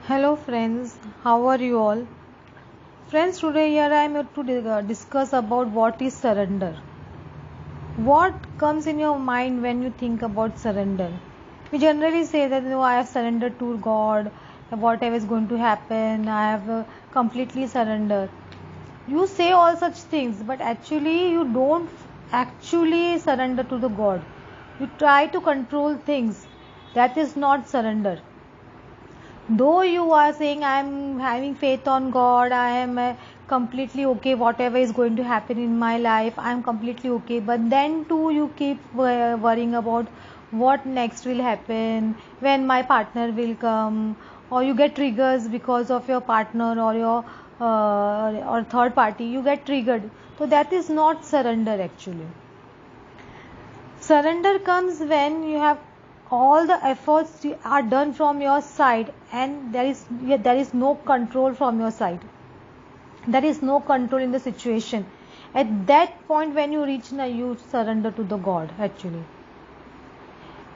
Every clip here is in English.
Hello friends, how are you all? Friends, today here I am here to discuss about what is surrender. What comes in your mind when you think about surrender? We generally say that no, I have surrendered to God, whatever is going to happen, I have completely surrendered. You say all such things, but actually you don't actually surrender to the God. You try to control things. That is not surrender. Though you are saying I am having faith on God, I am completely okay, whatever is going to happen in my life, I am completely okay, but then too you keep worrying about what next will happen, when my partner will come, or you get triggers because of your partner or your or third party, you get triggered. So that is not surrender actually. Surrender comes when you have all the efforts are done from your side and there is no control from your side. There is no control in the situation. At that point when you reach now, you surrender to the God actually.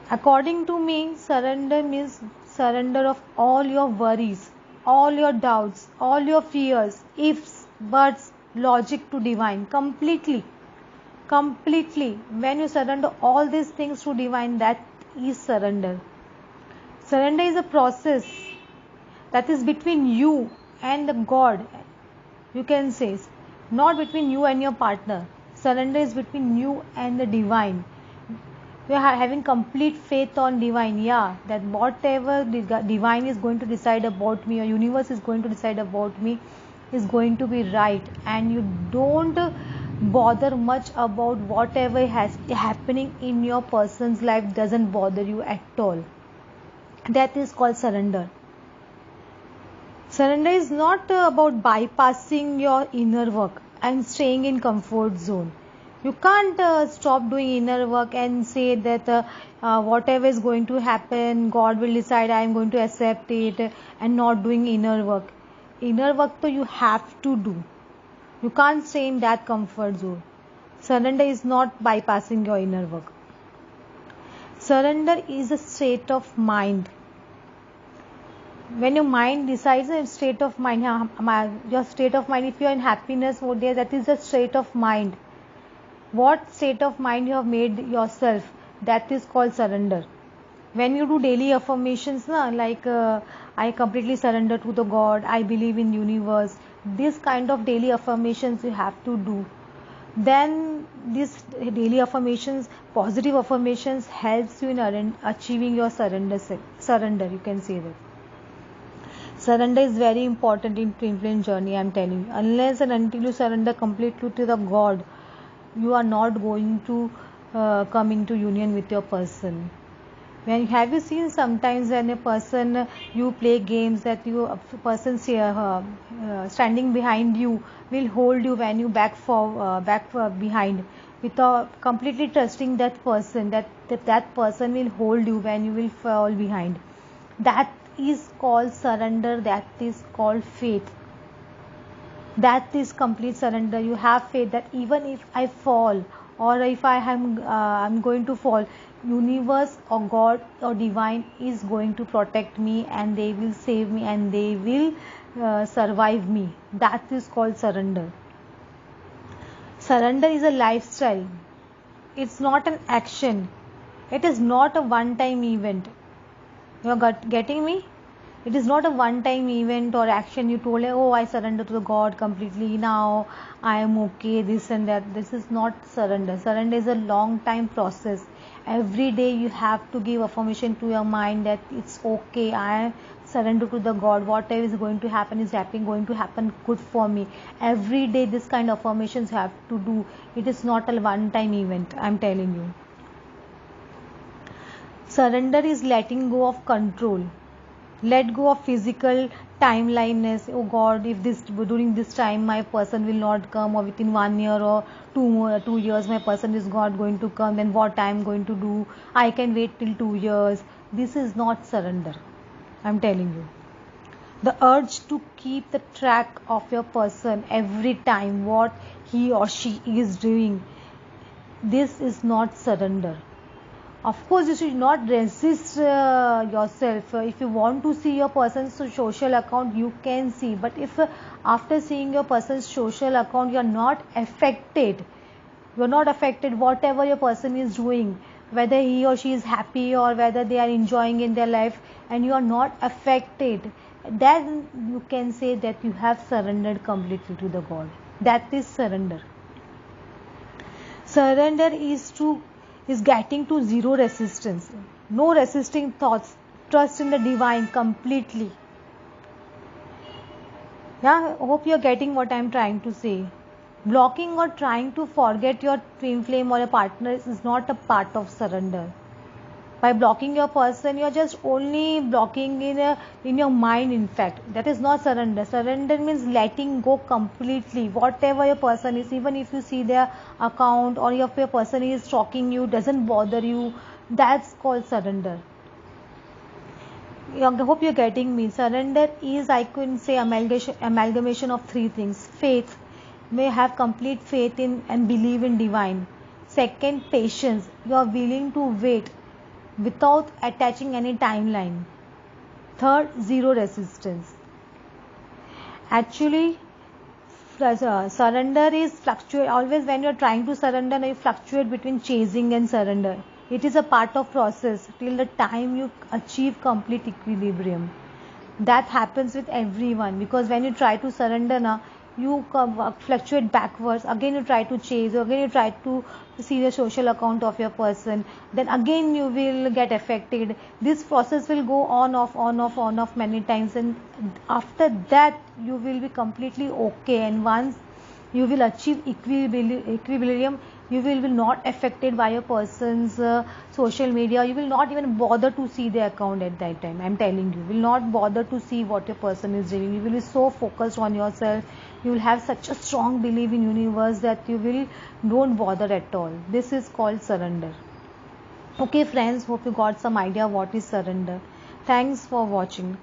According to me, surrender means surrender of all your worries, all your doubts, all your fears, ifs, buts, logic to divine completely. When you surrender all these things to divine, that is surrender. Surrender is a process that is between you and the God, you can say, not between you and your partner. Surrender is between you and the divine. You are having complete faith on divine, that whatever the divine is going to decide about me, or universe is going to decide about me, is going to be right, and you don't bother much about whatever has happening in your person's life, doesn't bother you at all. That is called surrender. Surrender is not about bypassing your inner work and staying in comfort zone. You can't stop doing inner work and say that whatever is going to happen, God will decide, I am going to accept it, and not doing inner work. Inner work so you have to do. You can't stay in that comfort zone. Surrender is not bypassing your inner work. Surrender is a state of mind. When your mind decides a state of mind, your state of mind, if you are in happiness mode there, that is a state of mind. What state of mind you have made yourself, that is called surrender. When you do daily affirmations, like I completely surrender to the God, I believe in universe, this kind of daily affirmations you have to do, then these daily affirmations, positive affirmations, helps you in achieving your surrender, you can say that. Surrender is very important in twin flame journey, I am telling you. Unless and until you surrender completely to the God, you are not going to come into union with your person. When have you seen sometimes when a person, you play games that you a person standing behind you will hold you when you back behind, without completely trusting that person, that person will hold you when you will fall behind. That is called surrender. That is called faith. That is complete surrender. You have faith that even if I fall, or if I'm going to fall, universe or God or divine is going to protect me, and they will save me, and they will survive me. That is called surrender. Surrender is a lifestyle. It's not an action. It is not a one-time event. You are getting me? It is not a one-time event or action. You told, oh, I surrender to the God completely, now I am okay, this and that. This is not surrender. Surrender is a long-time process. Every day you have to give affirmation to your mind that it's okay, I surrender to the God. Whatever is going to happen is going to happen good for me. Every day this kind of affirmations have to do. It is not a one-time event, I am telling you. Surrender is letting go of control. Let go of physical timeliness. Oh God, if this during this time my person will not come, or within 1 year or 2 years my person is not going to come, then what I am going to do? I can wait till 2 years. This is not surrender, I am telling you. The urge to keep the track of your person every time what he or she is doing, this is not surrender. Of course, you should not resist yourself. If you want to see your person's social account, you can see. But if after seeing your person's social account, you are not affected, whatever your person is doing, whether he or she is happy or whether they are enjoying in their life, and you are not affected, then you can say that you have surrendered completely to the God. That is surrender. Surrender is getting to zero resistance, no resisting thoughts, trust in the divine completely. Yeah, I hope you're getting what I'm trying to say. Blocking or trying to forget your twin flame or your partner is not a part of surrender. By blocking your person, you're just only blocking in your mind. In fact, that is not surrender. Surrender means letting go completely. Whatever your person is, even if you see their account or if your person is stalking you, doesn't bother you, that's called surrender. I hope you're getting me. Surrender is, I could say, amalgamation of three things. Faith, may have complete faith in and believe in divine. Second, patience, you are willing to wait without attaching any timeline. Third, zero resistance. Actually, surrender is fluctuate. Always when you're trying to surrender, you fluctuate between chasing and surrender. It is a part of process till the time you achieve complete equilibrium. That happens with everyone, because when you try to surrender now, you fluctuate backwards. Again you try to chase, again you try to see the social account of your person, then again you will get affected. This process will go on off many times, and after that you will be completely okay. And once you will achieve equilibrium, you will be not affected by a person's social media. You will not even bother to see their account at that time. I'm telling you, will not bother to see what your person is doing. You will be so focused on yourself. You will have such a strong belief in universe that you will don't bother at all. This is called surrender. Okay friends, hope you got some idea what is surrender. Thanks for watching.